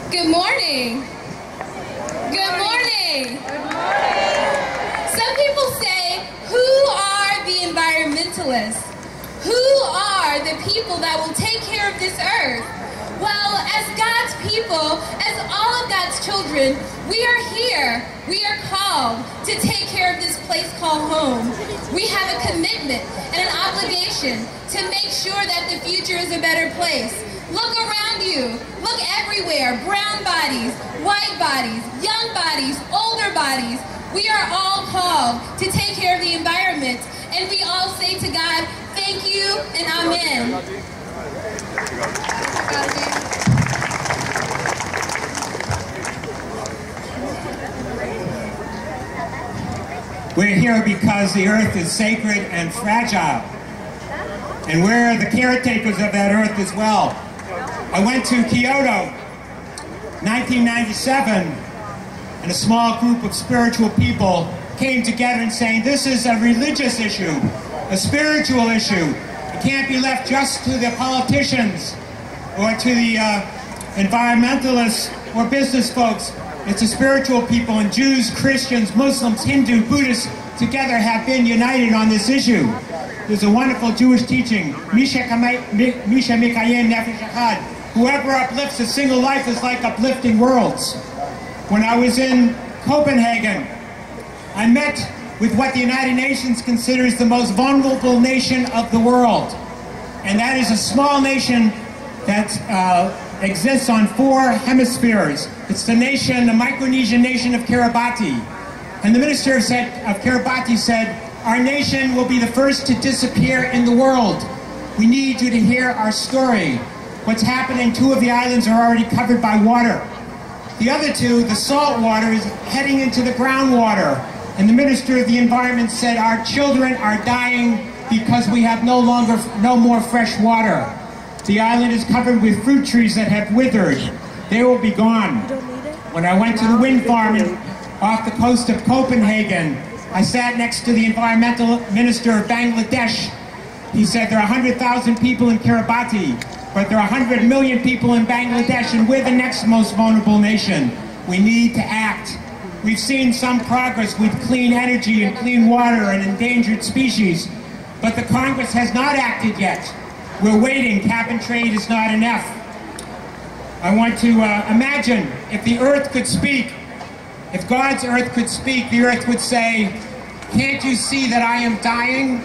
Good morning. Good morning. Some people say, who are the environmentalists? Who are the people that will take care of this earth? Well, as God's people, as all of God's children, we are here. We are called to take care of this place called home. We have a commitment and an obligation to make sure that the future is a better place. Look around you. Look everywhere. Brown bodies, white bodies, young bodies, older bodies. We are all called to take care of the environment. And we all say to God, thank you and amen. We're here because the earth is sacred and fragile. And we're the caretakers of that earth as well. I went to Kyoto, 1997, and a small group of spiritual people came together and saying, this is a religious issue, a spiritual issue. It can't be left just to the politicians or to the environmentalists or business folks. It's a spiritual people, and Jews, Christians, Muslims, Hindu, Buddhists together have been united on this issue. There's a wonderful Jewish teaching, whoever uplifts a single life is like uplifting worlds. When I was in Copenhagen, I met with what the United Nations considers the most vulnerable nation of the world. And that is a small nation that exists on 4 hemispheres. It's the nation, the Micronesian nation of Kiribati. And the minister of Kiribati said, our nation will be the first to disappear in the world. We need you to hear our story. What's happening, 2 of the islands are already covered by water. The other 2, the salt water, is heading into the groundwater. And the Minister of the Environment said, our children are dying because we have no more fresh water. The island is covered with fruit trees that have withered. They will be gone. When I went to the wind farm off the coast of Copenhagen, I sat next to the environmental minister of Bangladesh. He said there are 100,000 people in Kiribati, but there are 100 million people in Bangladesh, and we're the next most vulnerable nation. We need to act. We've seen some progress with clean energy and clean water and endangered species, but the Congress has not acted yet. We're waiting. Cap and trade is not enough. I want to imagine if the earth could speak, if God's earth could speak, the earth would say, can't you see that I am dying?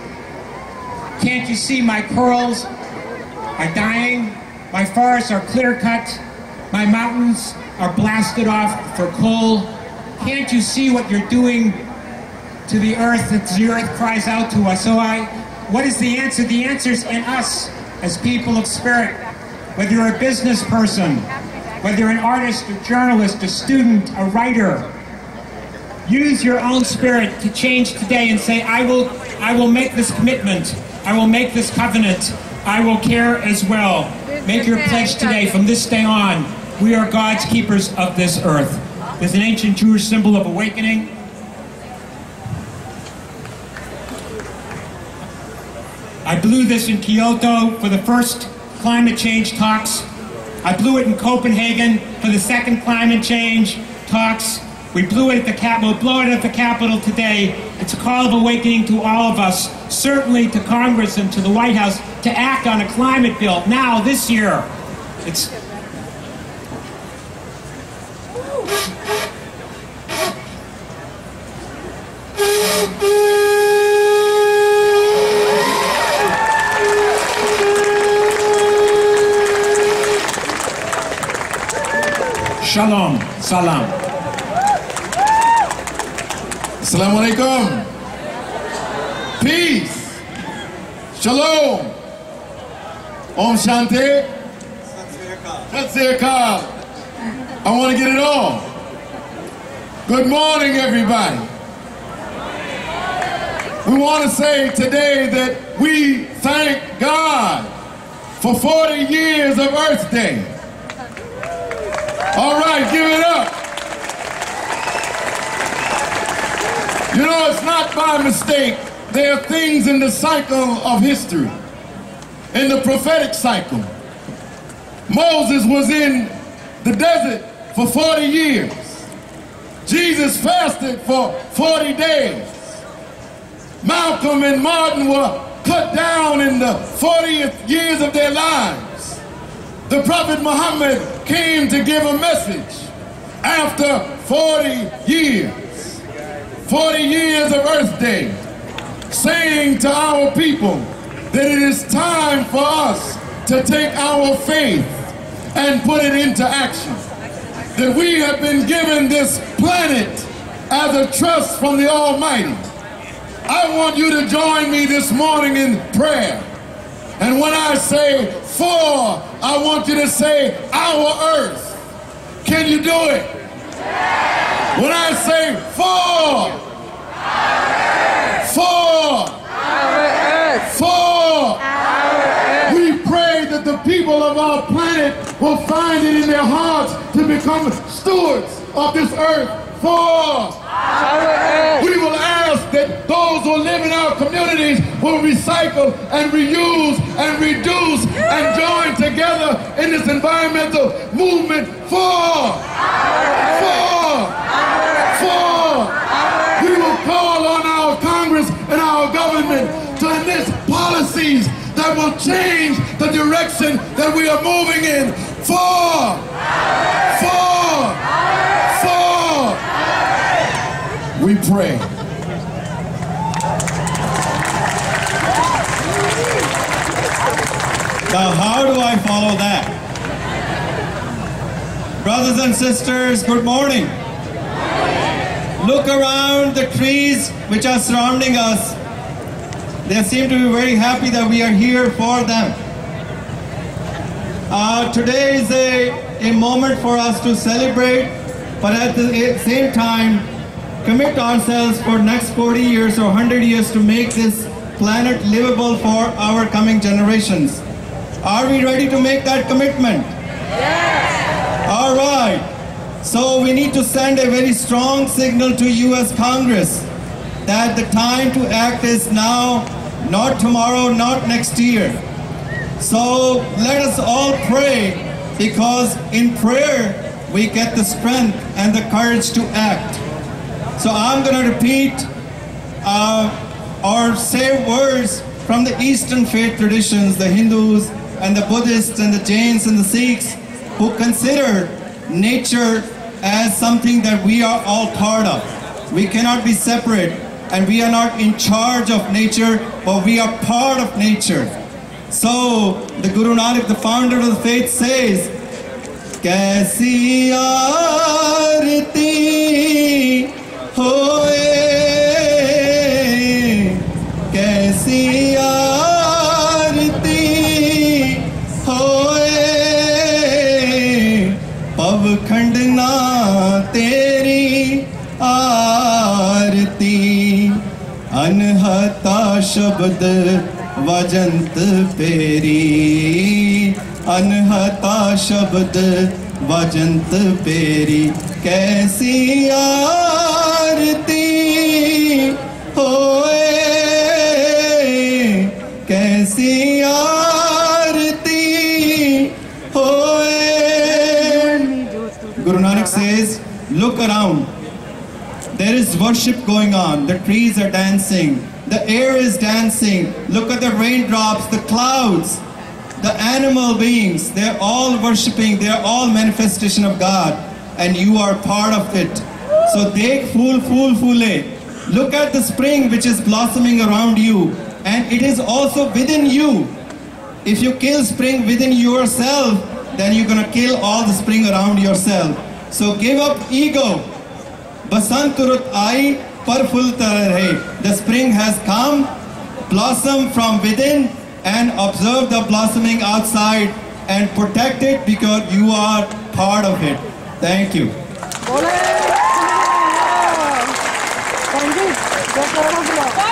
Can't you see my corals are dying? My forests are clear-cut. My mountains are blasted off for coal. Can't you see what you're doing to the earth as the earth cries out to us? So what is the answer? The answer is in us as people of spirit. Whether you're a business person, whether you're an artist, a journalist, a student, a writer, use your own spirit to change today and say, I will make this commitment. I will make this covenant. I will care as well. Make your pledge today. From this day on, we are God's keepers of this earth. There's an ancient Jewish symbol of awakening. I blew this in Kyoto for the first climate change talks. I blew it in Copenhagen for the second climate change talks. We blew it at the capital. We'll blow it at the Capitol today. It's a call of awakening to all of us, certainly to Congress and to the White House, to act on a climate bill now, this year. It's Shalom, salam. Assalamu alaikum. Peace. Shalom. Om Shanti. Sat Sri Akal. I want to get it on. Good morning, everybody. We want to say today that we thank God for 40 years of Earth Day. All right, give it up. You know, it's not by mistake. There are things in the cycle of history, in the prophetic cycle, Moses was in the desert for 40 years. Jesus fasted for 40 days. Malcolm and Martin were cut down in the 40th years of their lives. The Prophet Muhammad came to give a message after 40 years. 40 years of Earth Day, saying to our people that it is time for us to take our faith and put it into action. That we have been given this planet as a trust from the Almighty. I want you to join me this morning in prayer. And when I say for, I want you to say our earth. Can you do it? When I say for, we pray that the people of our planet will find it in their hearts to become stewards of this earth. We will ask that those who live in our communities will recycle and reuse and reduce and join together in this environmental movement. We will call on our Congress and our government to enact policies that will change the direction that we are moving in. We pray. Now, how do I follow that? Brothers and sisters, good morning. Look around the trees which are surrounding us. They seem to be very happy that we are here for them. Today is a moment for us to celebrate, but at the same time, commit ourselves for next 40 years or 100 years to make this planet livable for our coming generations. Are we ready to make that commitment? Yes! All right. So we need to send a very strong signal to US Congress that the time to act is now, not tomorrow, not next year. So let us all pray, because in prayer we get the strength and the courage to act. So I'm going to repeat or say words from the Eastern faith traditions, the Hindus and the Buddhists and the Jains and the Sikhs, who consider nature as something that we are all part of. We cannot be separate, and we are not in charge of nature, but we are part of nature. So the Guru Nanak, the founder of the faith, says, Kaisi aarti hoye, kaisi aarti hoye, pavkhand na teri aarti, anhata shabd vajant peri, anhata shabd vajant peri, kaisi aarti hoye, kaisi aarti hoye. Guru Nanak says, look around. There is worship going on. The trees are dancing. The air is dancing. Look at the raindrops, the clouds, the animal beings. They're all worshiping. They're all manifestation of God. And you are part of it. So dekh phool phool phule. Look at the spring which is blossoming around you. And it is also within you. If you kill spring within yourself, then you're going to kill all the spring around yourself. So give up ego. Basant Rut Ai Par Phul Tar Rahe. The spring has come, blossom from within, and observe the blossoming outside and protect it, because you are part of it. Thank you. Thank you.